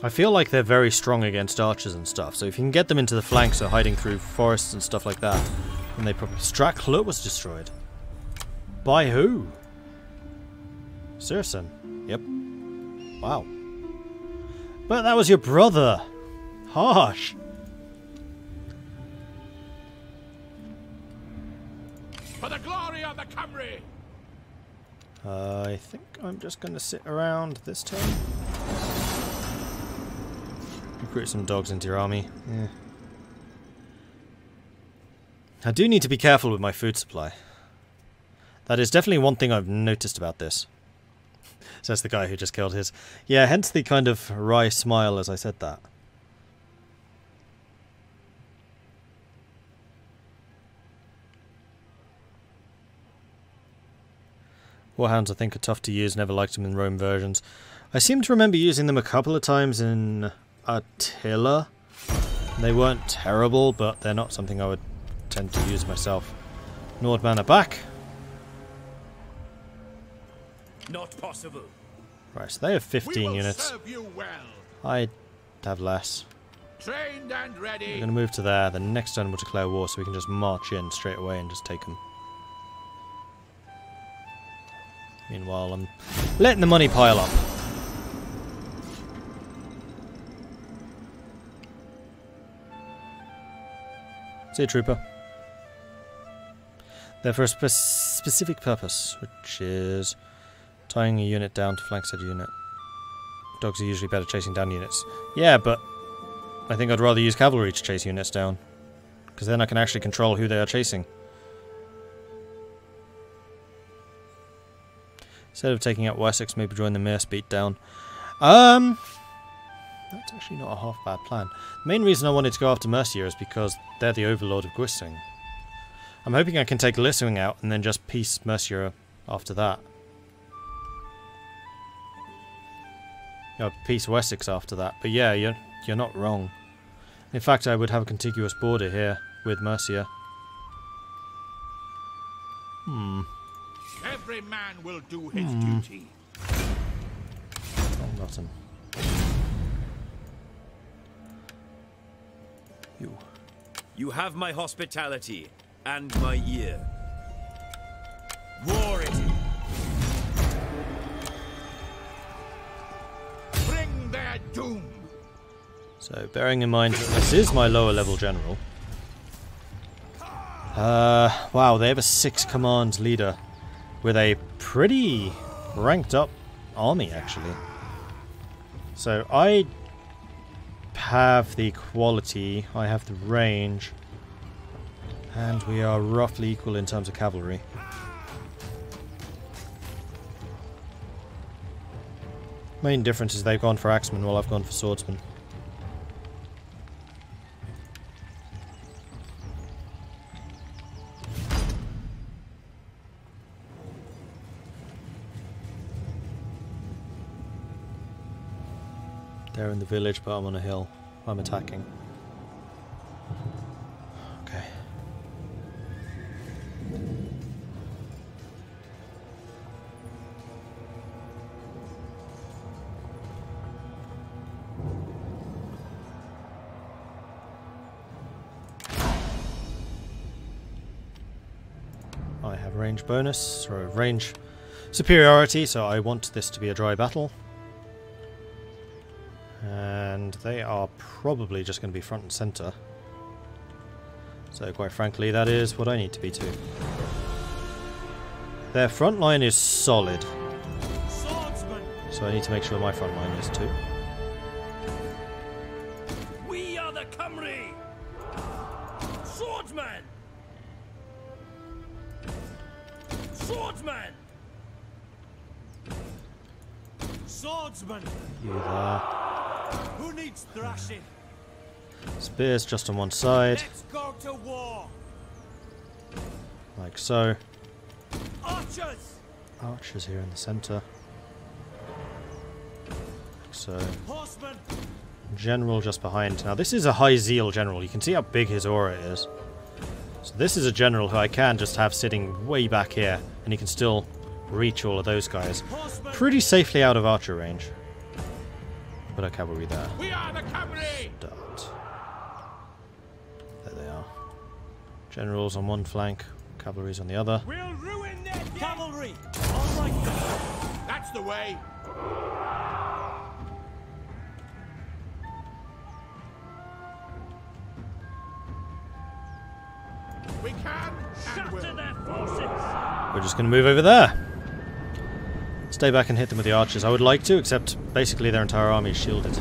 I feel like they're very strong against archers and stuff, so if you can get them into the flanks or hiding through forests and stuff like that, then they probably... Stratclut was destroyed. By who? Sirson. Yep. Wow. But that was your brother! Harsh! For the glory of the Cavalry! I think I'm just going to sit around this turn. Recruit some dogs into your army. Yeah. I do need to be careful with my food supply. That is definitely one thing I've noticed about this. Says the guy who just killed his. Yeah, hence the kind of wry smile as I said that. Warhounds I think are tough to use, never liked them in Rome versions. I seem to remember using them a couple of times in Attila. They weren't terrible, but they're not something I would tend to use myself. Nordman are back. Not possible. Right, so they have 15 units. Serve you well. I have less. Trained and ready. We're going to move to there. The next turn we'll declare war so we can just march in straight away and just take them. Meanwhile, I'm letting the money pile up. See you, trooper. They're for a specific purpose, which is tying a unit down to flank said unit. Dogs are usually better chasing down units. Yeah, but I think I'd rather use cavalry to chase units down, because then I can actually control who they are chasing. Instead of taking out Wessex, maybe join the Merse beatdown. That's actually not a half bad plan. The main reason I wanted to go after Mercia is because they're the overlord of Gwysting. I'm hoping I can take Lisswing out and then just piece Mercia after that. Piece Wessex after that. But yeah, you're not wrong. In fact, I would have a contiguous border here with Mercia. Every man will do his duty. Oh, nothing. You have my hospitality and my ear. War it is. Bring their doom. So, bearing in mind that this is my lower level general. Wow, they have a 6 command leader with a pretty ranked up army, actually. So, I have the quality, I have the range, and we are roughly equal in terms of cavalry. Main difference is they've gone for axemen while I've gone for swordsmen. They're in the village, but I'm on a hill. I'm attacking. Okay. I have range bonus, or range superiority, so I want this to be a dry battle. And they are probably just going to be front and center. So quite frankly, that is what I need to be too. Their front line is solid. Swordsman. So I need to make sure my front line is too. We are the Cavalry. Swordsman. Swordsman. Swordsman. You there. Who needs thrashing? Spears just on one side. Let's go to war. Like so. Archers. Archers here in the center. Like so. Horsemen. General just behind. Now this is a high zeal general. You can see how big his aura is. So this is a general who I can just have sitting way back here, and he can still reach all of those guys pretty safely out of archer range. put our cavalry there. We are the cavalry! Start. There they are. Generals on one flank, cavalry's on the other. We'll ruin their cavalry! All right. That's the way! We can and will. Their forces! We're just going to move over there. Stay back and hit them with the archers. I would like to, except basically their entire army is shielded.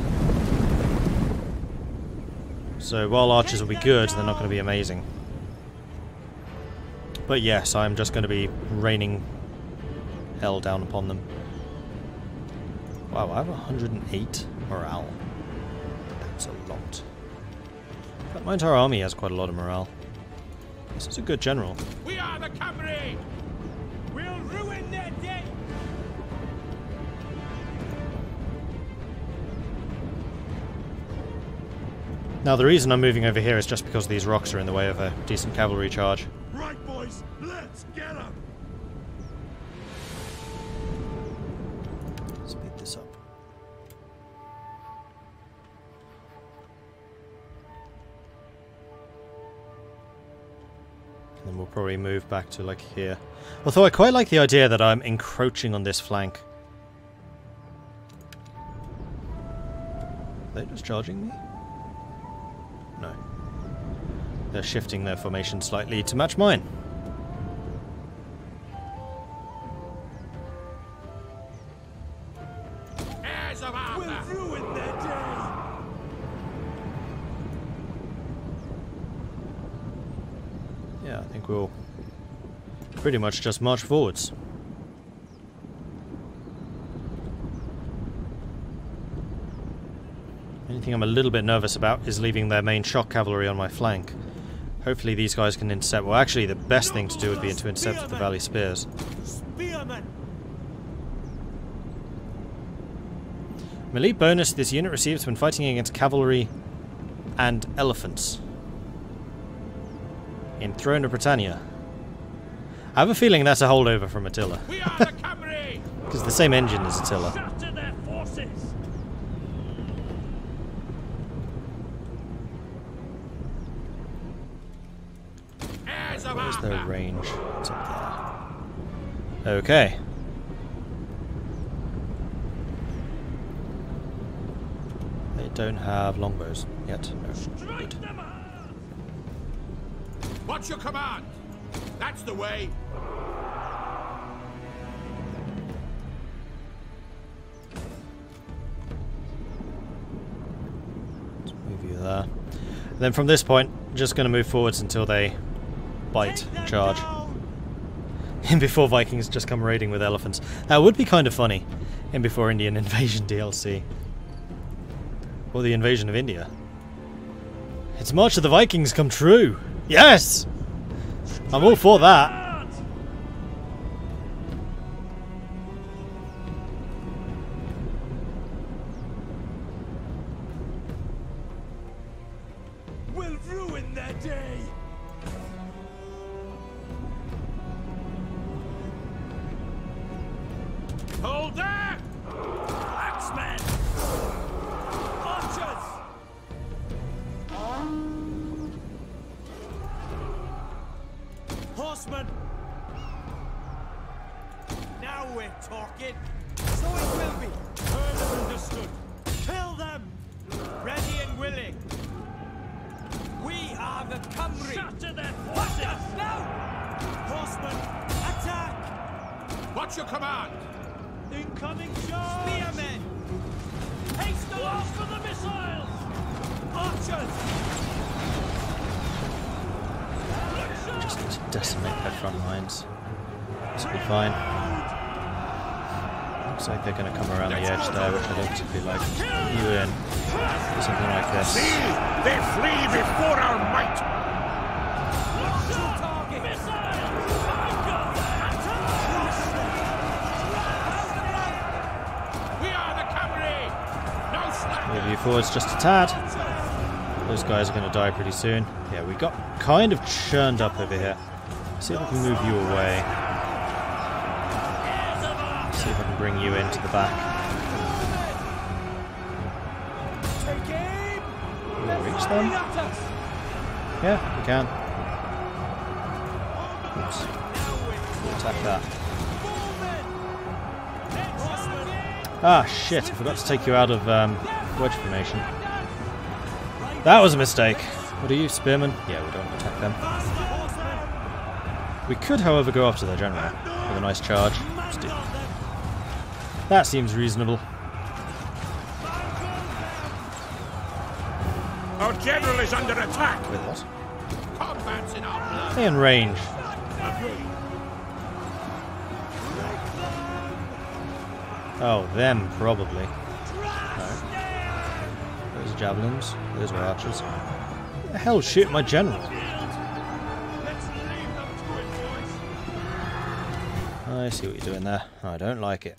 So while archers will be good, they're not going to be amazing. But yes, I'm just going to be raining hell down upon them. Wow, I have 108 morale. That's a lot. But my entire army has quite a lot of morale. This is a good general. We are the cavalry! We'll ruin their day! Now the reason I'm moving over here is just because these rocks are in the way of a decent cavalry charge. Right, boys, let's get them! Speed this up. And then we'll probably move back to like here. Although I quite like the idea that I'm encroaching on this flank. Are they just charging me? No. They're shifting their formation slightly to match mine. Heirs of We'll Arthur! ruin their day! Yeah, I think we'll pretty much just march forwards. Anything I'm a little bit nervous about is leaving their main shock cavalry on my flank. Hopefully these guys can intercept. Well, actually, the best thing to do would be to intercept with the Valley Spears. Spearmen! Melee bonus this unit receives when fighting against cavalry and elephants in Throne of Britannia. I have a feeling that's a holdover from Attila. We are the cavalry! Because the same engine as Attila. Shatter their forces! Heirs of Where's Arthur! their range? It's up there. Okay. They don't have longbows yet. No. Good. What's your command? That's the way! Let's move you there. And then from this point, just going to move forwards until they bite, charge. And before Vikings just come raiding with elephants. That would be kind of funny. In before Indian Invasion DLC. Or the invasion of India. It's March of the Vikings come true! Yes! I'm all for that. We'll ruin their day! Hold there! Axemen! Archers! Horsemen! Now we're talking! So it will be! Heard and understood! Kill them! Ready and willing! We are the Cavalry! Shatter their forces! Now! Horsemen! Attack! What's your command? Incoming charge! Spearmen! Haste along for the missiles! Archers! Just need to decimate their front lines. This will be fine. Looks like they're going to come around the edge there, which I don't particularly like. You in. Do something like this. They flee before our might! We are the cavalry! No slack! Move you forwards just a tad. Those guys are going to die pretty soon. Yeah, we got kind of churned up over here. See if I can move you away. See if I can bring you into the back. one? Yeah, we can. Oops. Attack that. Ah, shit, I forgot to take you out of wedge formation. That was a mistake. What are you, spearmen? Yeah, we don't attack them. We could, however, go after their general with a nice charge. Let's do that. That seems reasonable. Our general is under attack. With what? Combat's in our blood. Stay in range. Oh, them, probably. No. Those are javelins. Those are archers. What the hell, shoot my general? I see what you're doing there. I don't like it.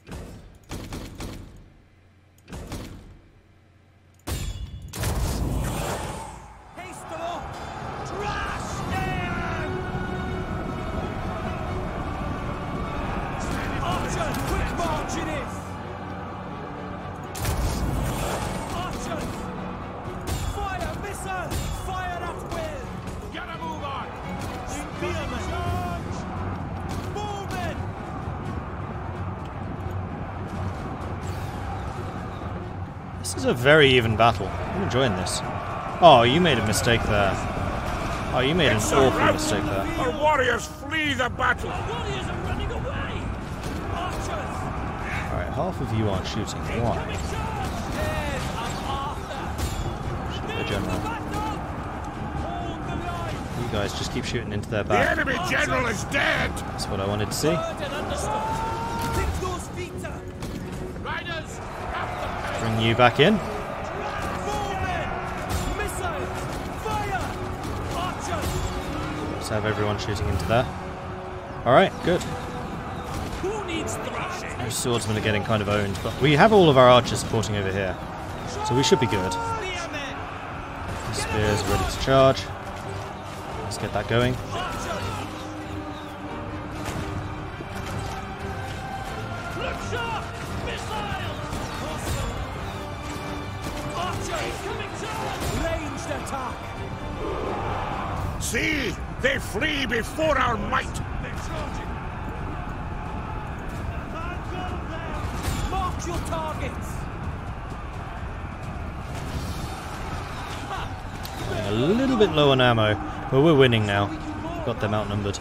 This is a very even battle. I'm enjoying this. Oh, you made a mistake there. Oh, you made an awful mistake there. Our warriors flee the battle. Alright, half of you aren't shooting. Why? Shoot the general. You guys just keep shooting into their back. The enemy general is dead. That's what I wanted to see. Bring you back in. Let's have everyone shooting into there. Alright, good. Those swordsmen are getting kind of owned, but we have all of our archers supporting over here. So we should be good. The spears are ready to charge. Let's get that going. See, they flee before our might. Mark your targets. A little bit low on ammo, but we're winning now. Got them outnumbered.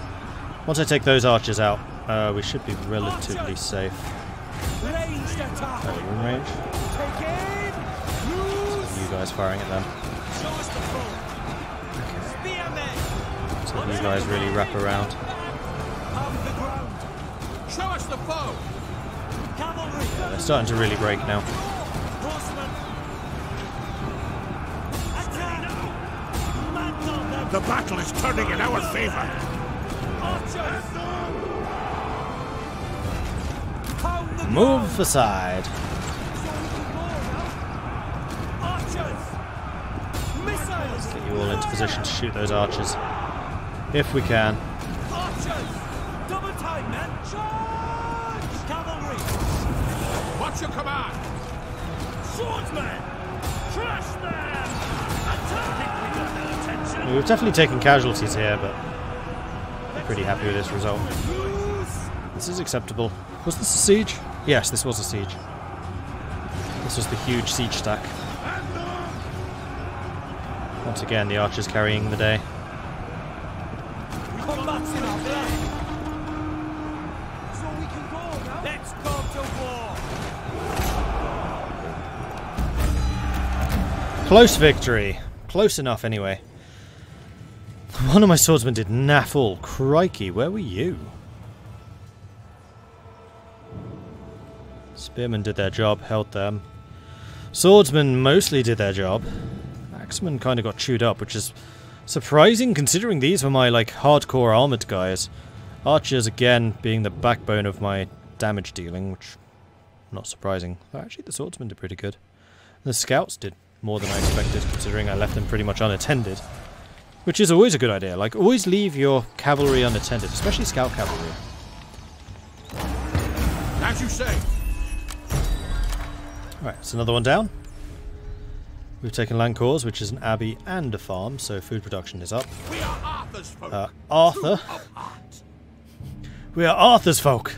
Once I take those archers out, we should be relatively safe. Oh, in range. You guys firing at them. So you guys really wrap around. Show us the foe. Yeah, they're starting to really break now. The battle is turning in our favor. Move aside. Let's get you all into position to shoot those archers. If we can. Double time, men. Charge! Cavalry! What's your command? Swordsmen! Crush them! Attack! We got their attention. We've definitely taken casualties here, but I'm pretty happy with this result. This is acceptable. Was this a siege? Yes, this was a siege. This was the huge siege stack. Once again, the archers carrying the day. Combat's in our blood. So we can go now. Let's go to war. Close victory. Close enough, anyway. One of my swordsmen did naff all. Crikey, where were you? Spearmen did their job, held them. Swordsmen mostly did their job. Axemen kind of got chewed up, which is surprising considering these were my like hardcore armoured guys. Archers again being the backbone of my damage dealing, which not surprising. But actually the swordsmen did pretty good. The scouts did more than I expected considering I left them pretty much unattended. Which is always a good idea, like always leave your cavalry unattended, especially scout cavalry. As you say. Alright, it's another one down. We've taken Lancours, which is an abbey and a farm, so food production is up. We are Arthur's folk. Arthur? True of heart. We are Arthur's folk!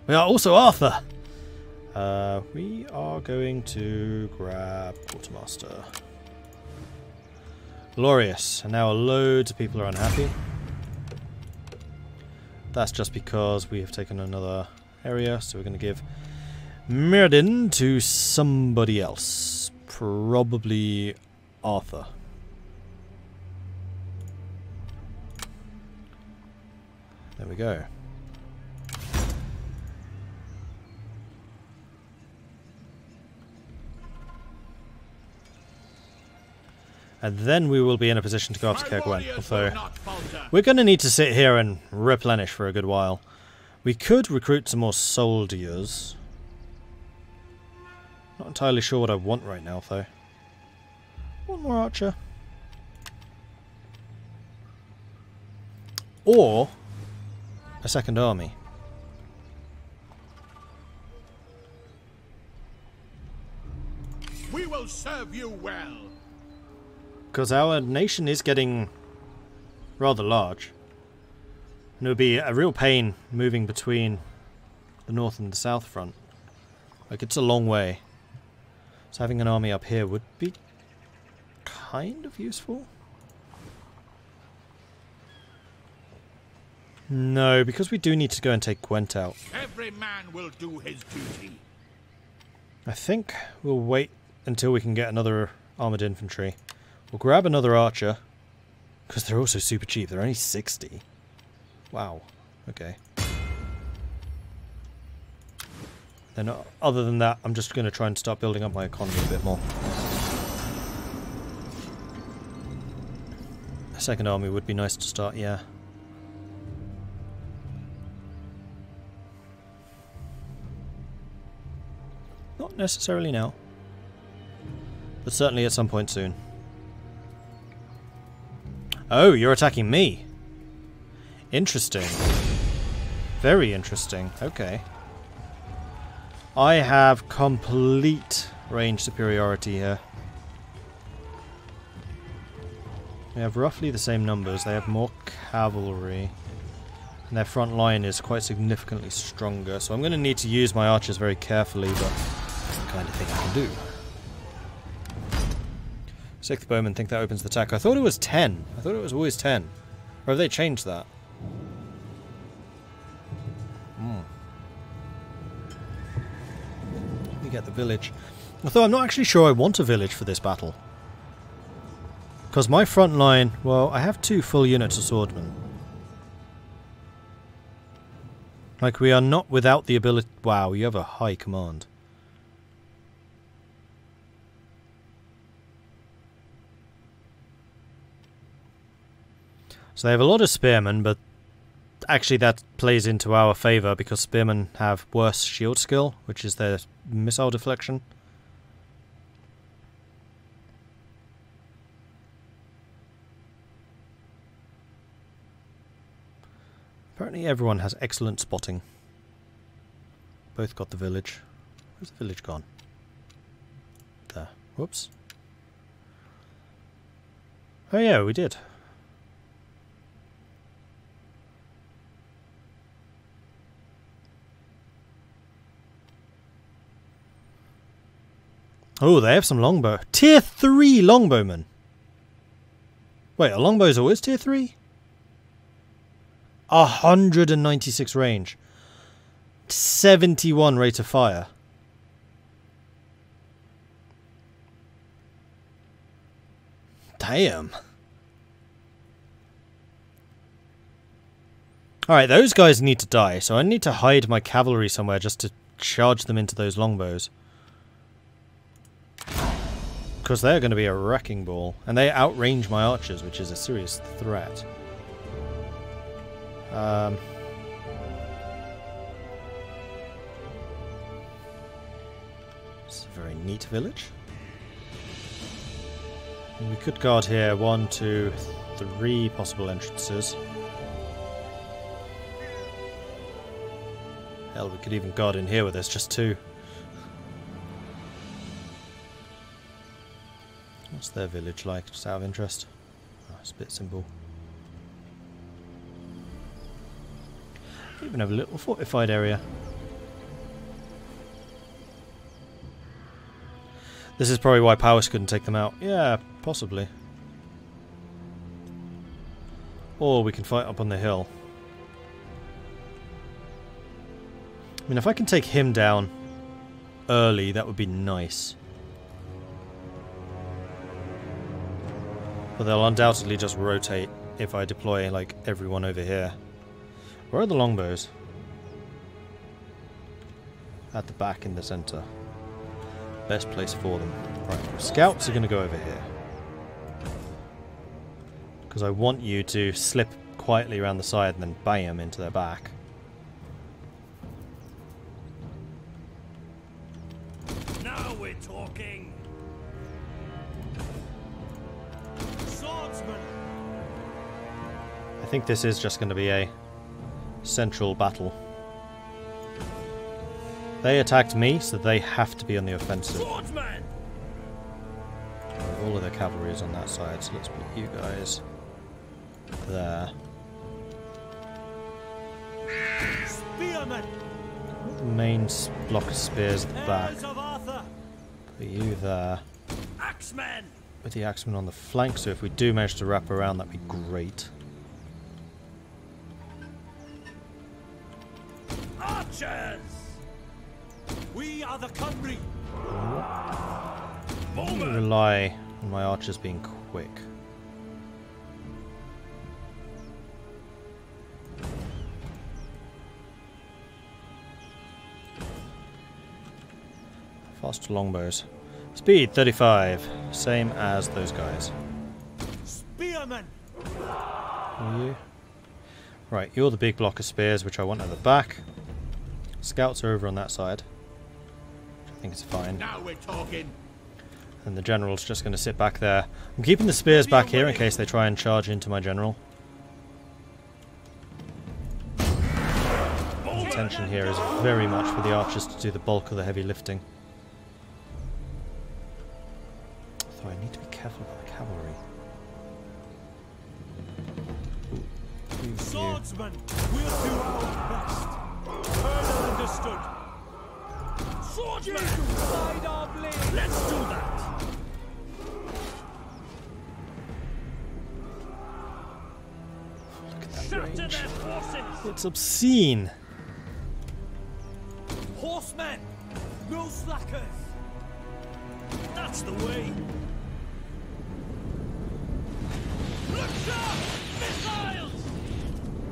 We are also Arthur! We are going to grab Quartermaster. Glorious. And now loads of people are unhappy. That's just because we have taken another area, so we're going to give Mordred to somebody else. Probably Arthur. There we go. And then we will be in a position to go after Gwined. Although, we're going to need to sit here and replenish for a good while. We could recruit some more soldiers. Not entirely sure what I want right now, though. One more archer. Or a second army. We will serve you well. Because our nation is getting rather large. And it would be a real pain moving between the north and the south front. Like, it's a long way. So having an army up here would be kind of useful. No, because we do need to go and take Gwent out. Every man will do his duty. I think we'll wait until we can get another armoured infantry. We'll grab another archer, because they're also super cheap. They're only 60. Wow. Okay. Then other than that, I'm just going to try and start building up my economy a bit more. A second army would be nice to start, yeah. Not necessarily now, but certainly at some point soon. Oh, you're attacking me. Interesting. Very interesting. Okay. I have complete range superiority here. We have roughly the same numbers. They have more cavalry. And their front line is quite significantly stronger. So I'm going to need to use my archers very carefully, but that's the kind of thing I can do. 6th bowmen think that opens the attack. I thought it was 10. I thought it was always 10. Or have they changed that? We get the village. Although I'm not actually sure I want a village for this battle. Because my front line, well, I have 2 full units of swordmen. Like, we are not without the ability... Wow, you have a high command. So they have a lot of spearmen, but actually that plays into our favour because spearmen have worse shield skill, which is their missile deflection. Apparently everyone has excellent spotting. Both got the village. Where's the village gone? There. Whoops. Oh yeah, we did. Oh, they have some longbow. Tier 3 longbowmen. Wait, a longbow is always tier 3? 196 range. 71 rate of fire. Damn. Alright, those guys need to die, so I need to hide my cavalry somewhere just to charge them into those longbows. Because they're going to be a wrecking ball. And they outrange my archers, which is a serious threat. It's a very neat village. And we could guard here 1, 2, 3 possible entrances. Hell, we could even guard in here where there's just 2. What's their village like, just out of interest? Oh, it's a bit simple. Even have a little fortified area. This is probably why Powers couldn't take them out. Yeah, possibly. Or we can fight up on the hill. I mean, if I can take him down early, that would be nice. But they'll undoubtedly just rotate if I deploy, like, everyone over here. Where are the longbows? At the back in the centre. Best place for them. Right, scouts are going to go over here. Because I want you to slip quietly around the side and then bam into their back. Now we're talking. Swordsman. I think this is just going to be a central battle. They attacked me, so they have to be on the offensive. Swordsman. All of their cavalry is on that side, so let's put you guys there. Spearman. The main block of spears at the back. Heirs of Arthur. Put you there. Axemen. With the axemen on the flank, so if we do manage to wrap around, that'd be great. Archers. We are the Cavalry. I'm going to rely on my archers being quick. Fast longbows. Speed 35, same as those guys. Spearmen. Are you? Right, you're the big block of spears, which I want at the back. Scouts are over on that side, which I think is fine. Now we're talking. And the general's just going to sit back there. I'm keeping the spears back here in case they try and charge into my general. The intention here is very much for the archers to do the bulk of the heavy lifting. Though I need to be careful about the cavalry. Ooh, Swordsman. We'll do our best. Heard and understood. Swordsman. Side our blade. Let's do that. Look at that Shatter range. their forces. It's obscene. Horsemen. No slackers. That's the way. Look sharp. Missiles.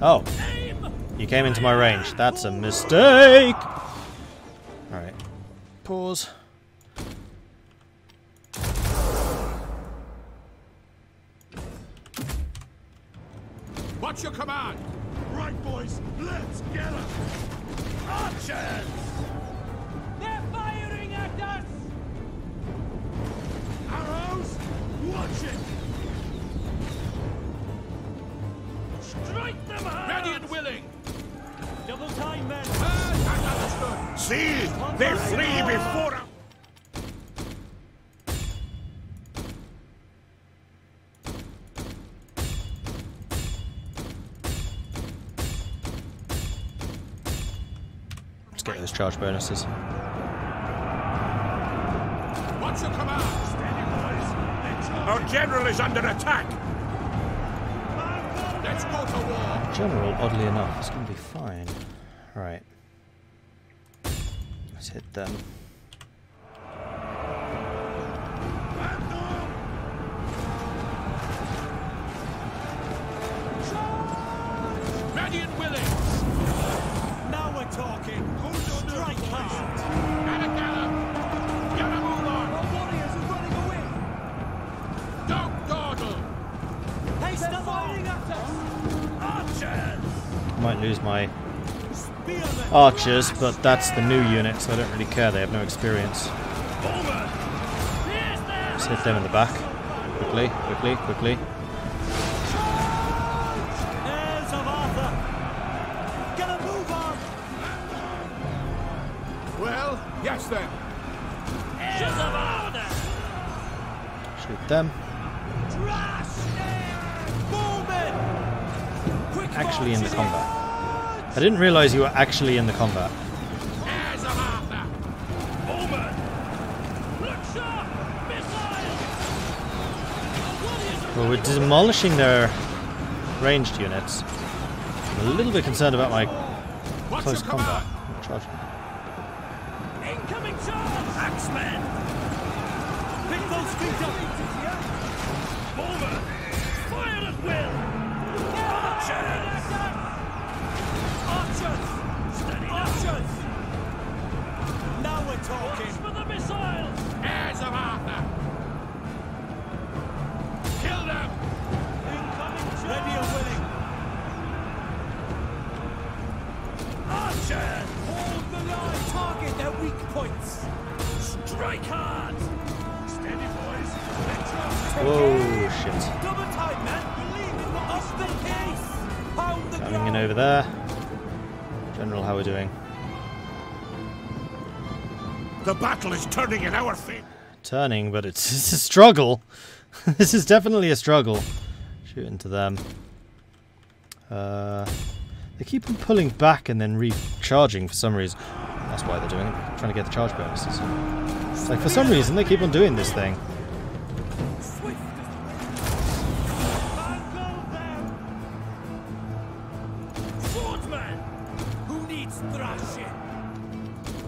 Oh, Aim. you came into my range. That's a mistake. Alright. Pause. What's your command? Right, boys. Let's get them. Archers. They're firing at us. Arrows. Watch it. Strike them hard. Ready and willing. Double time, men. Understood. See, they're free before us. Let's get those charge bonuses. What's your command? Our general is under attack. Let's go to war. General, oddly enough, is going to be fine. Right. Let's hit them. Ready and willing. Now we're talking. Strike hard. At a gallop. Get a move on. Our warriors are running away. Don't dawdle. Haste them firing at us. Archers. Might lose my Spearmen. archers, but that's the new unit, so I don't really care. They have no experience. Let's hit them in the back. Quickly, quickly, quickly. Heirs of Arthur. Get a move on. Well, yes then. Heirs of Arthur. Shoot them. Actually in the combat. I didn't realise you were actually in the combat. Well, we're demolishing their ranged units. I'm a little bit concerned about my close combat. Charge. Incoming charge! Axemen! Pick those feet up! Forward! Fire at will! Archers! Archers! Steady archers! Now we're talking! For the missiles! Heirs of Arthur! Kill them! Incoming charge! Ready and willing! Archers! Hold the line! Target their weak points! Strike hard! Steady, boys! Whoa, shit. Double time, man! Believe in the up the case! Pound the Coming in over there. General, how are we doing? The battle is turning in our favor. Turning, but it's a struggle. This is definitely a struggle. Shoot into them. They keep on pulling back and then recharging for some reason. That's why they're doing it. Trying to get the charge bonuses. It's like for some reason they keep on doing this thing. Swordsman! Who needs thrashing?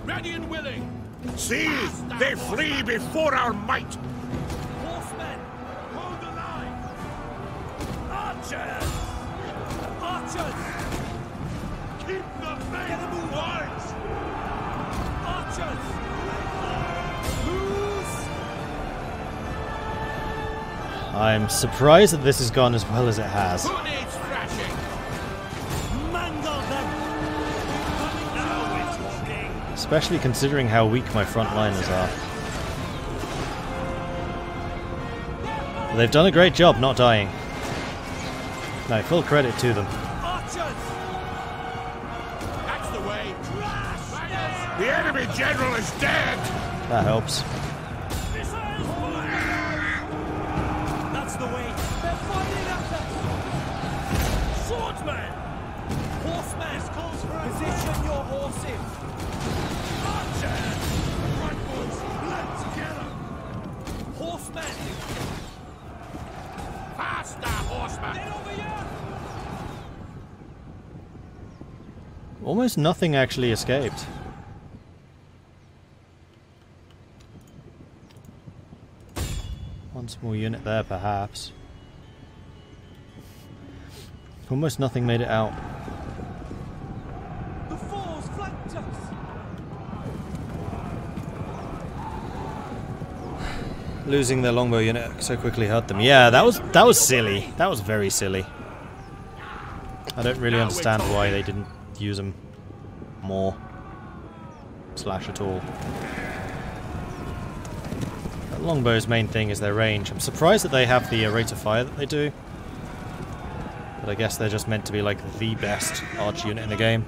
Ready and willing. See, they flee before our might. Horsemen! Hold the line! Archers! Archers! Keep the faith! Get them boys! Archers! Loose! I'm surprised that this has gone as well as it has. Who needs thrashing? Mangle them! Now we're talking! Especially considering how weak my frontliners are. But they've done a great job not dying. No, full credit to them. Archers! That's the way. The enemy general is dead. That helps. Missiles fire! That's the way! They're fighting at us! Swordsman! Horseman! This calls for position your horses! Archers! Right, boys! Let's get 'em! Horsemen! Faster, horseman. Get over here! Almost nothing actually escaped. One small unit there, perhaps. Almost nothing made it out. The fours flanked us! Losing their longbow unit so quickly hurt them. Yeah, that was silly. That was very silly. I don't really understand why they didn't use them more. Slash at all. That longbow's main thing is their range. I'm surprised that they have the rate of fire that they do. But I guess they're just meant to be like the best arch unit in the game.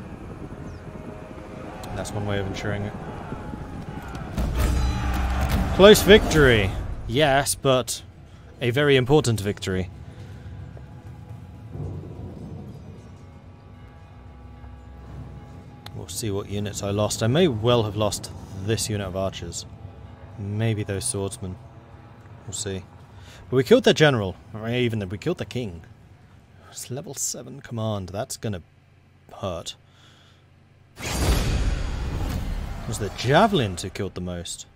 And that's one way of ensuring it. Close victory! Yes, but a very important victory. We'll see what units I lost. I may well have lost this unit of archers. Maybe those swordsmen. We'll see. But we killed their general. Or even we killed the king. It's level 7 command. That's gonna hurt. It was the javelins who killed the most.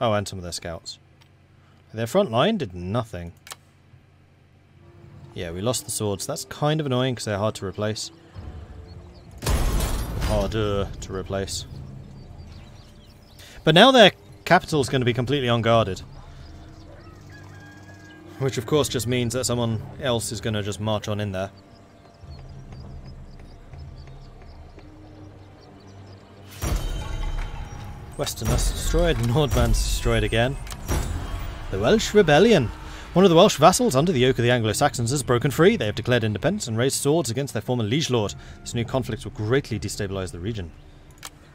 Oh, and some of their scouts. Their front line did nothing. Yeah, we lost the swords. That's kind of annoying because they're hard to replace. Harder to replace. But now their capital's going to be completely unguarded. Which of course just means that someone else is going to just march on in there. Westerners destroyed, Nordman's destroyed again. The Welsh Rebellion. One of the Welsh vassals under the yoke of the Anglo-Saxons has broken free. They have declared independence and raised swords against their former liege lord. This new conflict will greatly destabilize the region.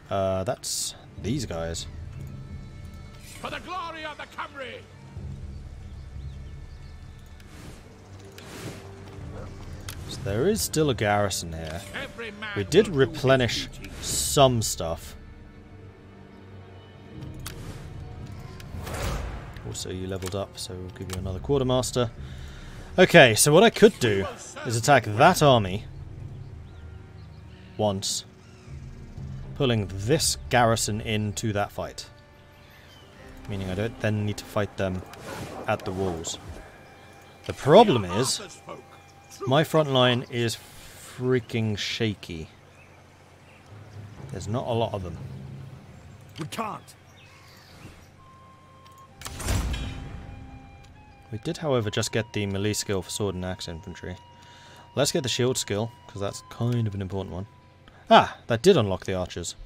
That's these guys. For the glory of the Cavalry. there is still a garrison here. Every man We did will do replenish his duty. some stuff. Also, you leveled up, so we'll give you another quartermaster. Okay, so what I could do is attack that army once, pulling this garrison into that fight. Meaning I don't then need to fight them at the walls. The problem is, my front line is freaking shaky. There's not a lot of them. We can't. We did, however, just get the melee skill for sword and axe infantry. Let's get the shield skill, because that's kind of an important one. Ah, that did unlock the archers.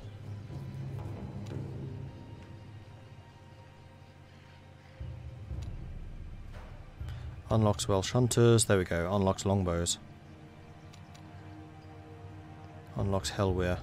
Unlocks Welsh hunters, there we go, unlocks longbows. Unlocks Hellweir.